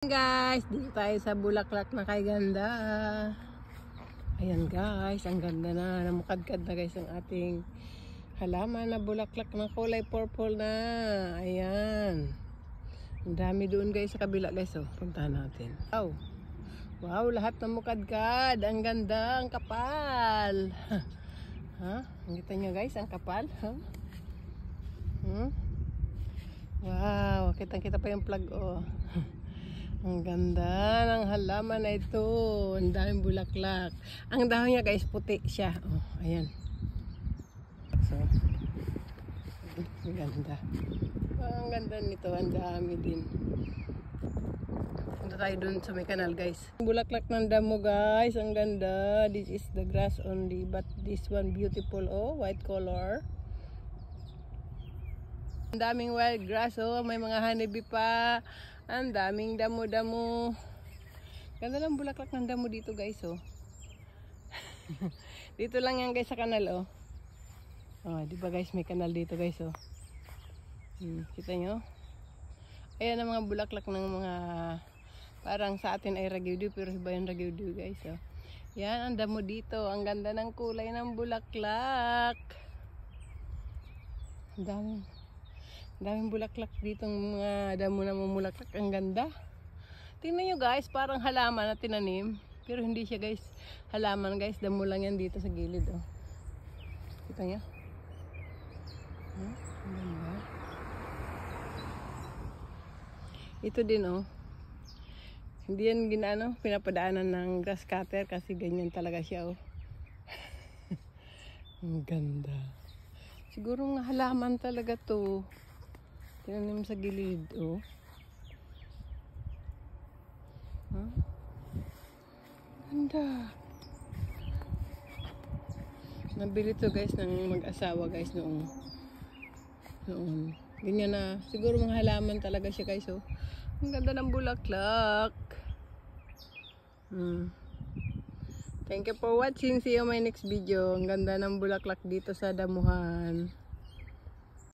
Guys, dito tayo sa bulaklak na kay ganda. Ayan guys, ang ganda na. Namukadkad na guys ang ating halaman na bulaklak na kulay purple na. Ayan. Ang dami doon guys sa kabila guys. Oh, puntahan natin. Wow. Wow, lahat na mukadkad. Ang ganda, ang kapal. Ha? Nakita nyo guys, ang kapal. Ha? Wow, kitang-kita pa yung plug oh. Ang ganda ng halaman na ito. Ang daming bulaklak. Ang dahon niya guys, puti siya. Oh, ayan. So, ang ganda. Oh, ang ganda nito. Ang dami din. Punta tayo dun sa may kanal guys. Bulaklak ng damo guys. Ang ganda. This is the grass only. But this one beautiful. Oh, white color. Ang daming wild grass. Oh, may mga honeybee pa. Ang daming damo-damo. Ganda lang bulaklak ng damo dito guys oh. Dito lang yan guys sa kanal oh. Oh, di ba guys may kanal dito guys oh. Kita nyo? Ayan ang mga bulaklak ng mga parang sa atin ay ragyudu pero iba yung ragyudu guys oh. Yan ang damo dito. Ang ganda ng kulay ng bulaklak. Ang daming bulaklak dito, mga damo na mamulaklak. Ang ganda. Tingnan nyo guys, parang halaman na tinanim. Pero hindi siya guys halaman guys. Damo lang yan dito sa gilid. Oh. Kita nyo? Ang ganda. Ito din oh. Hindi yan pinapadaanan ng grass cutter kasi ganyan talaga siya oh. Ang ganda. Siguro nga halaman talaga to. Tinanim sa gilid, oh. Huh? Ganda. Nabili to guys ng mag-asawa guys noong. Ganyan na. Siguro mga halaman talaga siya guys, oh. Ang ganda ng bulaklak. Thank you for watching. See you my next video. Ang ganda ng bulaklak dito sa damuhan.